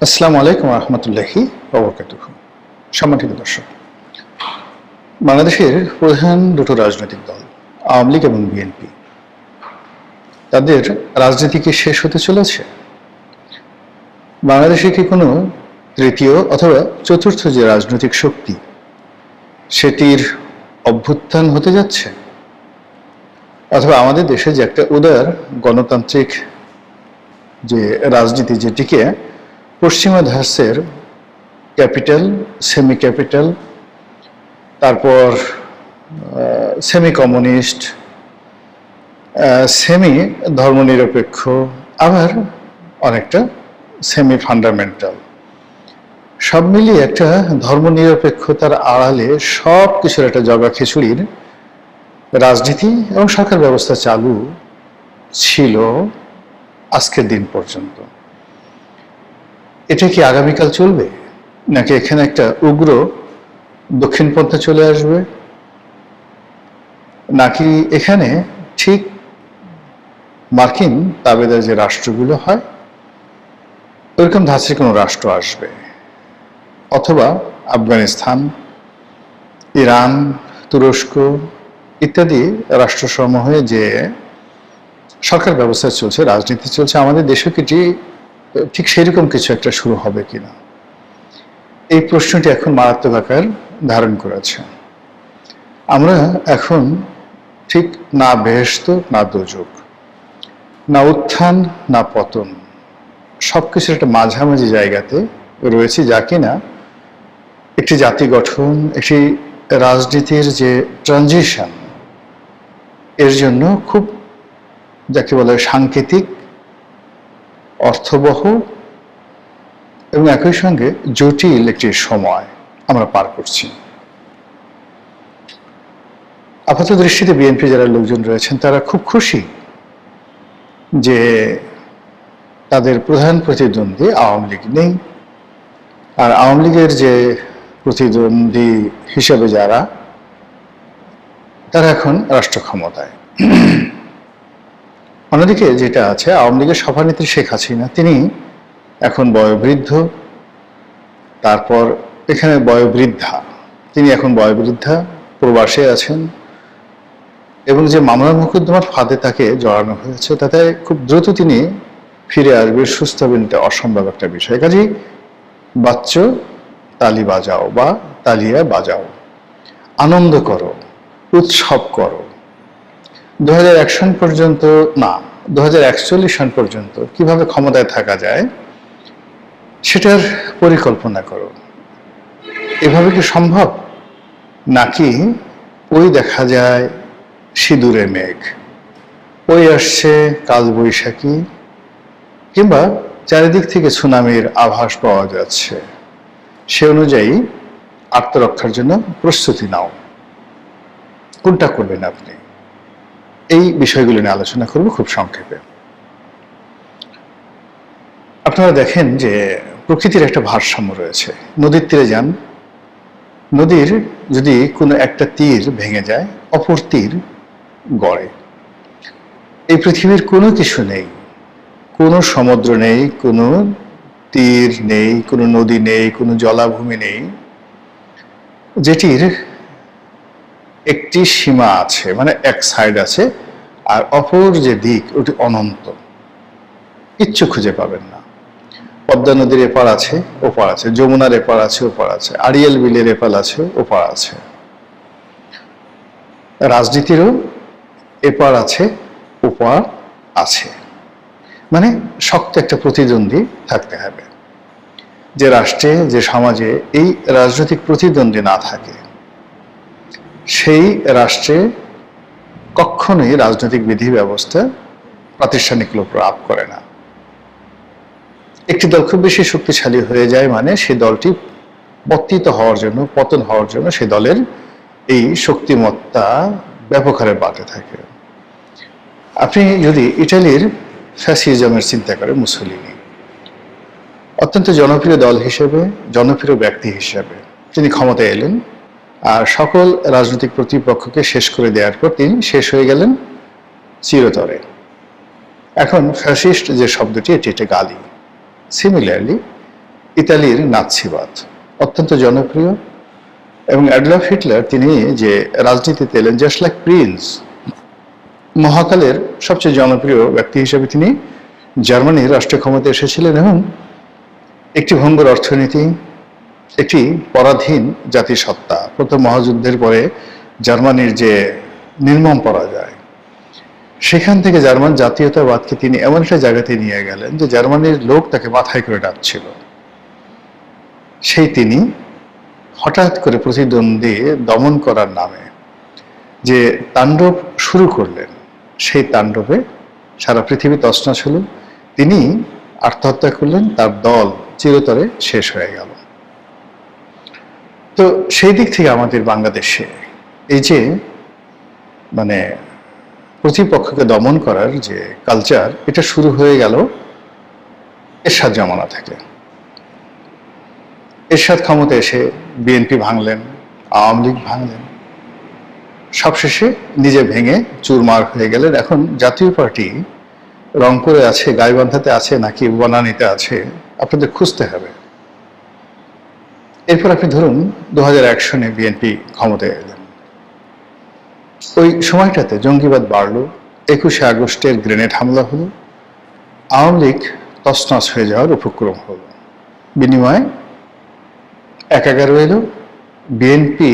আসসালামু আলাইকুম রহমতুল্লাহি ওবরাকাতুহু। সম্মানিত দর্শক, বাংলাদেশের প্রধান দুটো রাজনৈতিক দল আওয়ামী লীগ এবং বিএনপি, তাদের রাজনীতি কি শেষ হতে চলেছে? বাংলাদেশে কি কোনো তৃতীয় অথবা চতুর্থ যে রাজনৈতিক শক্তি সেটির অভ্যুত্থান হতে যাচ্ছে? অথবা আমাদের দেশে যে একটা উদার গণতান্ত্রিক যে রাজনীতি, যেটিকে পশ্চিমা ধাঁচের ক্যাপিটাল, সেমি ক্যাপিটাল, তারপর সেমি কমিউনিস্ট, সেমি ধর্মনিরপেক্ষ, আবার অনেকটা সেমি ফান্ডামেন্টাল, সব মিলিয়ে একটা ধর্মনিরপেক্ষতার আড়ালে সব কিছুর একটা জগা খিচুড়ির রাজনীতি এবং সরকার ব্যবস্থা চালু ছিল আজকের দিন পর্যন্ত। এটা কি আগামীকাল চলবে, নাকি এখানে একটা উগ্র দক্ষিণপন্থা চলে আসবে, নাকি এখানে ঠিক মার্কিন তাবেদার যে রাষ্ট্রগুলো হয় ওইরকম ধাঁচের কোনো রাষ্ট্র আসবে, অথবা আফগানিস্তান, ইরান, তুরস্ক ইত্যাদি রাষ্ট্রসমূহে যে সরকার ব্যবস্থা চলছে, রাজনীতি চলছে, আমাদের দেশে কি ঠিক সেরকম কিছু একটা শুরু হবে কিনা, এই প্রশ্নটি এখন মারাত্মক আকার ধারণ করেছে। আমরা এখন ঠিক না বেহেশত না দোজক, না উত্থান না পতন, সবকিছুর একটা মাঝামাঝি জায়গাতে রয়েছে, যা কিনা একটি জাতি গঠন, একটি রাজনীতির যে ট্রানজিশন, এর জন্য খুব যাকে বলে সাংকেতিক, অর্থবহ এবং একই সঙ্গে জটিল একটি সময় আমরা পার করছি। আপাত দৃষ্টিতে বিএনপি যারা লোকজন রয়েছেন তারা খুব খুশি যে তাদের প্রধান প্রতিদ্বন্দ্বী আওয়ামী লীগ নেই, আর আওয়ামী লীগের যে প্রতিদ্বন্দ্বী হিসেবে যারা, তারা এখন রাষ্ট্র ক্ষমতায়। অন্যদিকে যেটা আছে, আওয়ামী লীগের সভানেত্রী শেখ হাসিনা, তিনি এখন বয়োবৃদ্ধ, তারপর এখানে বয়োবৃদ্ধা, তিনি এখন বয়োবৃদ্ধা, প্রবাসে আছেন, এবং যে মামলা মোকদ্দমার ফাঁদে তাকে জড়ানো হয়েছে তাতে খুব দ্রুত তিনি ফিরে আসবে, সুস্থ হবেন, এটা অসম্ভব একটা বিষয়। কাজেই বাচ্চ তালি বাজাও বা তালিয়া বাজাও, আনন্দ করো, উৎসব করো। 2001 সন পর্যন্ত না, 2041 সন পর্যন্ত কিভাবে ক্ষমতায় থাকা যায় সেটার পরিকল্পনা করো। এভাবে কি সম্ভব? নাকি ওই দেখা যায় সিঁদুরে মেঘ, ওই আসছে কালবৈশাখী, কিংবা চারিদিক থেকে সুনামির আভাস পাওয়া যাচ্ছে, সে অনুযায়ী আত্মরক্ষার জন্য প্রস্তুতি নাও। কোনটা করবেন আপনি? এই বিষয়গুলো নিয়ে আলোচনা করব খুব সংক্ষেপে। আপনারা দেখেন যে প্রকৃতির একটা ভারসাম্য রয়েছে। নদীর তীরে যান, নদীর যদি কোনো একটা তীর ভেঙে যায় অপর তীর গড়ে। এই পৃথিবীর কোনো কিছু নেই, কোনো সমুদ্র নেই, কোনো তীর নেই, কোনো নদী নেই, কোনো জলাভূমি নেই যেটির একটি সীমা আছে, মানে এক সাইড আছে, আর অপর যে দিক ওটি অনন্ত, কিচ্ছু খুঁজে পাবেন না। পদ্মা নদীর এপার আছে, ওপার আছে, যমুনার এপার আছে, ওপার আছে, আড়িয়াল বিলের এপার আছে, ওপার আছে। রাজনীতিরও এপার আছে, ওপার আছে, মানে শক্ত একটা প্রতিদ্বন্দ্বী থাকতে হবে। যে রাষ্ট্রে, যে সমাজে এই রাজনৈতিক প্রতিদ্বন্দ্বী না থাকে, সেই রাষ্ট্রে কখনোই রাজনৈতিক বিধি ব্যবস্থা প্রাতিষ্ঠানিক লোক লাভ করে না। একটি দল খুব বেশি শক্তিশালী হয়ে যায় মানে সেই দলটি পতিত হওয়ার জন্য, পতন হওয়ার জন্য সেই দলের এই শক্তিমত্তা ব্যাপক হারে বাড়তে থাকে। আপনি যদি ইটালির ফ্যাসিজমের চিন্তা করেন, মুসোলিনি অত্যন্ত জনপ্রিয় দল হিসেবে, জনপ্রিয় ব্যক্তি হিসেবে তিনি ক্ষমতায় এলেন, আর সকল রাজনৈতিক প্রতিপক্ষকে শেষ করে দেওয়ার পর তিনি শেষ হয়ে গেলেন চিরতরে। এখন ফ্যাসিস্ট যে শব্দটি, এটি একটা গালি। সিমিলারলি ইতালির নাৎসিবাদ অত্যন্ত জনপ্রিয়। এবং অ্যাডলফ হিটলার তিনি যে রাজনীতিতে এলেন জাস্ট লাইক প্রিন্স, মহাকালের সবচেয়ে জনপ্রিয় ব্যক্তি হিসেবে তিনি জার্মানির রাষ্ট্রীয় ক্ষমতায় এসেছিলেন এবং একটি ভঙ্গুর অর্থনীতি, একটি পরাধীন জাতিসত্তা, প্রথম মহাযুদ্ধের পরে জার্মানির যে নির্মম পরাজয়, সেখান থেকে জার্মান জাতীয়তাবাদকে তিনি এমন একটা জায়গাতে নিয়ে গেলেন যে জার্মানির লোক তাকে মাথায় করে ডাকছিল। সেই তিনি হঠাৎ করে প্রতিদ্বন্দ্বী দমন করার নামে যে তাণ্ডব শুরু করলেন, সেই তাণ্ডবে সারা পৃথিবী তছনছ হল। তিনি আত্মহত্যা করলেন, তার দল চিরতরে শেষ হয়ে গেল। তো সেই দিক থেকে আমাদের বাংলাদেশে এই যে মানে প্রতিপক্ষকে দমন করার যে কালচার, এটা শুরু হয়ে গেল এরশাদ জামানা থেকে। এরশাদ ক্ষমতা এসে বিএনপি ভাঙলেন, আওয়ামী লীগ ভাঙলেন, সবশেষে নিজে ভেঙে চুরমার হয়ে গেলেন। এখন জাতীয় পার্টি রংপুরে আছে, গাইবান্ধাতে আছে নাকি বনানীতে আছে, আপনাদের খুঁজতে হবে। এরপর আপনি ধরুন 2001 সনে বিএনপি ক্ষমতায় এলেন, ওই সময়টাতে জঙ্গিবাদ বাড়লো, 21শে আগস্টের গ্রেনেড হামলা হলো, আওয়ামী লীগ তছনছ হয়ে যাওয়ার উপক্রম হলো। বিনিময়ে একাগার এলো বিএনপি,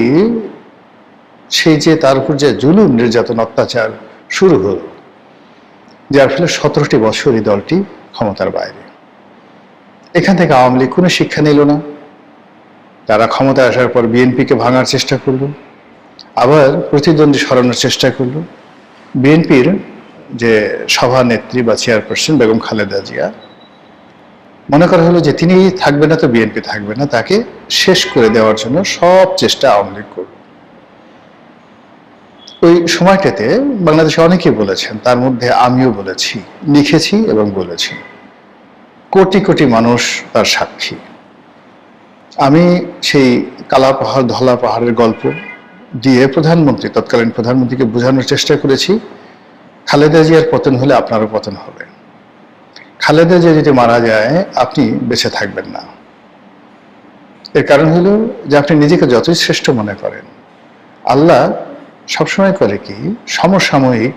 সেই যে তার উপর যে জুলুম নির্যাতন অত্যাচার শুরু হলো, যার ফলে 17টি বছর এই দলটি ক্ষমতার বাইরে। এখান থেকে আওয়ামী লীগ কোনো শিক্ষা নিল না, তারা ক্ষমতায় আসার পর বিএনপিকে ভাঙার চেষ্টা করলো, আবার প্রতিদ্বন্দ্বী সরানোর চেষ্টা করলো। বিএনপির যে সভানেত্রী বা চেয়ারপারসন বেগম খালেদা জিয়া, মনে করা হলো যে তিনি থাকবে না তো বিএনপি থাকবে না, তাকে শেষ করে দেওয়ার জন্য সব চেষ্টা আওয়ামী লীগ করল। ওই সময়টাতে বাংলাদেশে অনেকেই বলেছেন, তার মধ্যে আমিও বলেছি, লিখেছি এবং বলেছি, কোটি কোটি মানুষ তার সাক্ষী। আমি সেই কালা পাহাড় ধলা পাহাড়ের গল্প দিয়ে প্রধানমন্ত্রী, তৎকালীন প্রধানমন্ত্রীকে বোঝানোর চেষ্টা করেছি, খালেদা জিয়ার পতন হলে আপনারও পতন হবে। খালেদা জিয়া যদি মারা যায় আপনি বেঁচে থাকবেন না। এর কারণ হলো যে আপনি নিজেকে যতই শ্রেষ্ঠ মনে করেন, আল্লাহ সবসময় করে কি সমসাময়িক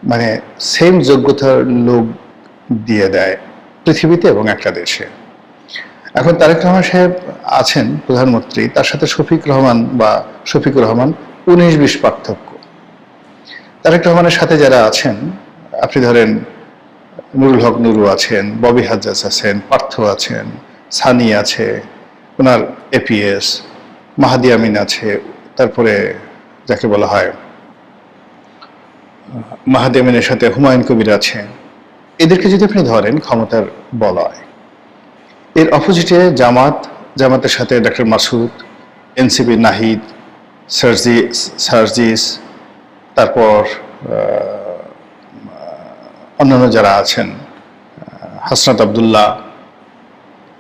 মানে সেম যোগ্যতার লোক দিয়ে দেয় পৃথিবীতে এবং একটা দেশে। এখন তারেক রহমান সাহেব আছেন প্রধানমন্ত্রী, তার সাথে শফিকুর রহমান 19-20 পার্থক্য। তারেক রহমানের সাথে যারা আছেন, আপনি ধরেন নুরুল হক নুরু আছেন, ববি হাজ্জাজ আছেন, পার্থ আছেন, সানি আছে, ওনার এপিএস, মাহাদি আমিন আছে, তারপরে যাকে বলা হয় মাহাদি আমিনের সাথে হুমায়ুন কবির আছে। এদেরকে যদি আপনি ধরেন ক্ষমতার বলয়, এর অপোজিটে জামাতের সাথে ডক্টর মাসুদ, এনসিপি নাহিদ, সার্জিস, তারপর অন্যান্য যারা আছেন, হাসনাত আবদুল্লাহ,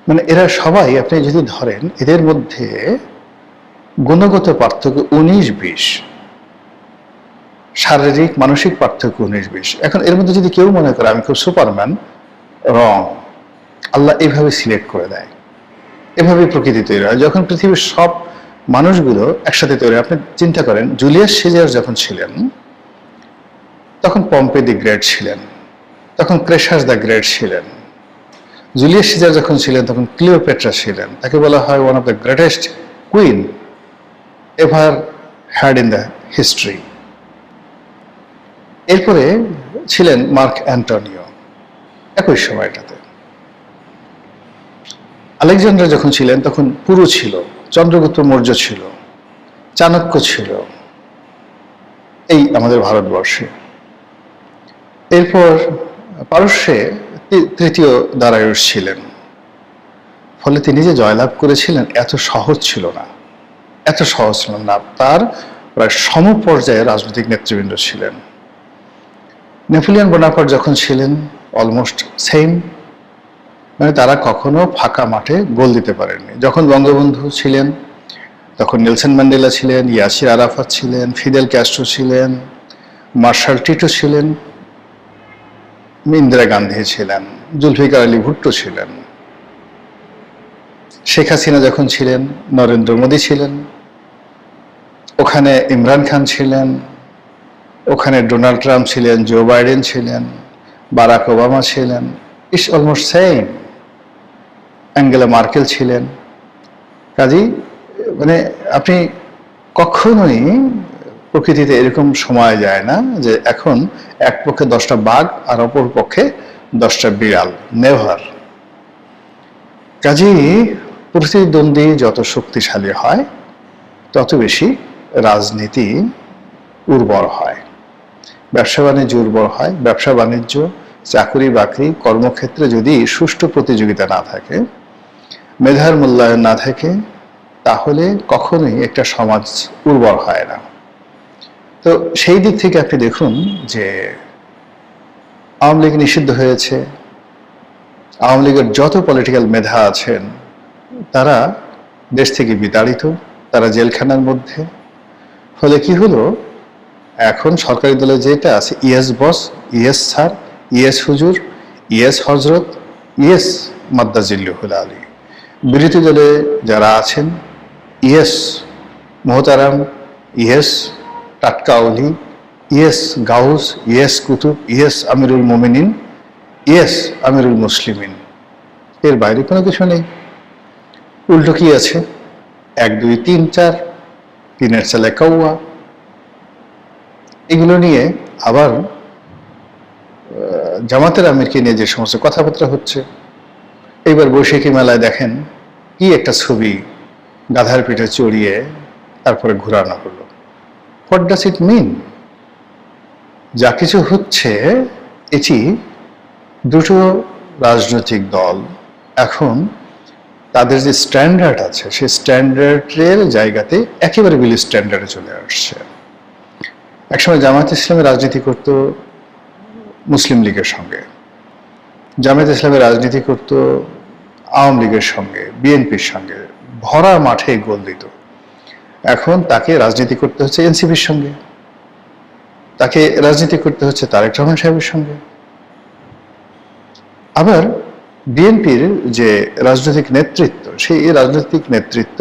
মানে এরা সবাই আপনি যদি ধরেন, এদের মধ্যে গুণগত পার্থক্য 19-20, শারীরিক মানসিক পার্থক্য 19-20। এখন এর মধ্যে যদি কেউ মনে করে আমি খুব সুপারম্যান, রং। আল্লাহ এইভাবে সিলেক্ট করে দেয়, এভাবে প্রকৃতি তৈরি হয়। যখন পৃথিবীর সব মানুষগুলো একসাথে তৈরি, আপনি চিন্তা করেন জুলিয়াস সিজার যখন ছিলেন তখন পম্পে দি গ্রেট ছিলেন, তখন ক্রেশাস দ্য গ্রেট ছিলেন। জুলিয়াস সিজার যখন ছিলেন তখন ক্লিওপেট্রা ছিলেন, তাকে বলা হয় one of the greatest queen ever had in the history. এরপরে ছিলেন মার্ক অ্যান্টনিও একই সময়টাতে। আলেকজান্ডার যখন ছিলেন তখন পুরু ছিল, চন্দ্রগুপ্ত মৌর্য ছিল, চাণক্য ছিল এই আমাদের ভারতবর্ষে। এরপর পারস্যে তৃতীয় দারায়ুস ছিলেন। ফলে তিনি যে জয়লাভ করেছিলেন এত সহজ ছিল না, তার প্রায় সমপর্যায়ে রাজনৈতিক নেতৃবৃন্দ ছিলেন। নেপোলিয়ন বোনাপার্ট যখন ছিলেন অলমোস্ট সেম, মানে তারা কখনো ফাঁকা মাঠে গোল দিতে পারেননি। যখন বঙ্গবন্ধু ছিলেন তখন নেলসন ম্যান্ডেলা ছিলেন, ইয়াসির আরাফাত ছিলেন, ফিদেল ক্যাস্ট্রো ছিলেন, মার্শাল টিটো ছিলেন, ইন্দিরা গান্ধী ছিলেন, জুলফিকার আলী ভুট্টো ছিলেন। শেখ হাসিনা যখন ছিলেন, নরেন্দ্র মোদী ছিলেন, ওখানে ইমরান খান ছিলেন, ওখানে ডোনাল্ড ট্রাম্প ছিলেন, জো বাইডেন ছিলেন, বারাক ওবামা ছিলেন, it's almost same. Angela Markle ছিলেন। কাজেই মানে আপনি কখনোই প্রকৃতিতে এরকম সময় যায় না যে এখন এক পক্ষে 10টা বাঘ আর অপর পক্ষে 10টা বিড়াল, নেভার। কাজেই প্রতিদ্বন্দ্বী যত শক্তিশালী হয় তত বেশি রাজনীতি উর্বর হয়, ব্যবসা বাণিজ্য উর্বর হয়। ব্যবসা বাণিজ্য, চাকরি বাকরি, কর্মক্ষেত্রে যদি সুষ্ঠু প্রতিযোগিতা না থাকে, মেধার মূল্যায়ন না থাকে, তাহলে কখনোই একটা সমাজ উর্বর হয় না। তো সেই দিক থেকে আপনি দেখুন যে আওয়ামী লীগ নিষিদ্ধ হয়েছে, আওয়ামী লীগের যত পলিটিক্যাল মেধা আছেন তারা দেশ থেকে বিতাড়িত, তারা জেলখানার মধ্যে। ফলে কি হলো, এখন সরকারি দলে যেটা আছে, yes boss, yes sir, yes হুজুর, ইয়েস হজরত, ইয়েস মাদ্দাজিল্লুহুল আলী। বিরোধী দলে যারা আছেন, ইয়েস মোহতারাম, ইয়েস টাটকা অলি, ইয়েস গাউস, ইয়েস কুতুব, ইয়েস আমিরুল মোমিনিন, ইয়েস আমিরুল মুসলিমিন। এর বাইরে কোনো কিছু নেই। উল্টো কি আছে, 1 2 3 4, 3-এর ছেলে কৌয়া। এগুলো নিয়ে আবার জামাতের আমিরকে নিয়ে যে সমস্ত কথাবার্তা হচ্ছে, এইবার বৈশাখী মেলায় দেখেন কি একটা ছবি গাধার পিঠে চড়িয়ে তারপরে ঘোরানো হলো। হোয়াট ডাজ ইট মিন? যা কিছু হচ্ছে এটি দুটো রাজনৈতিক দল এখন তাদের যে স্ট্যান্ডার্ড আছে সেই স্ট্যান্ডার্ডের জায়গাতে একেবারে বিলি স্ট্যান্ডার্ডে চলে আসছে। একসময় জামায়াত ইসলামী রাজনীতি করত মুসলিম লীগের সঙ্গে, জামায়াত ইসলামী রাজনীতি করত আওয়ামী লীগের সঙ্গে, বিএনপির সঙ্গে, ভরা মাঠে গোল দিত। এখন তাকে রাজনীতি করতে হচ্ছে এনসিপির সঙ্গে, তাকে রাজনীতি করতে হচ্ছে তারেক রহমান সাহেবের সঙ্গে। আবার বিএনপির যে রাজনৈতিক নেতৃত্ব, সেই রাজনৈতিক নেতৃত্ব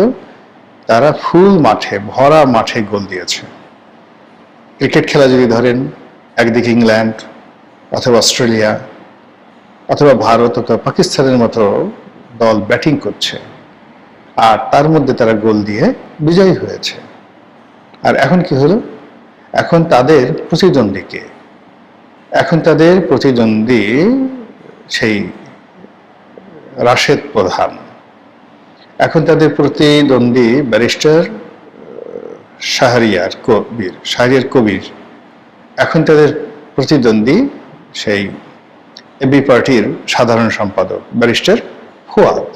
তারা ফুল মাঠে, ভরা মাঠে গোল দিয়েছে। ক্রিকেট খেলা যদি ধরেন, একদিকে ইংল্যান্ড অথবা অস্ট্রেলিয়া অথবা ভারত অথবা পাকিস্তানের মতো দল ব্যাটিং করছে, আর তার মধ্যে তারা গোল দিয়ে বিজয়ী হয়েছে। আর এখন কি হলো, এখন তাদের প্রতিদ্বন্দ্বীকে, এখন তাদের প্রতিদ্বন্দ্বী সেই রাশেদ প্রধান, এখন তাদের প্রতিদ্বন্দ্বী ব্যারিস্টার শাহরিয়ার কবির, এখন তাদের প্রতিদ্বন্দ্বী সেই এবি পার্টির সাধারণ সম্পাদক ব্যারিস্টার ফুয়াদ।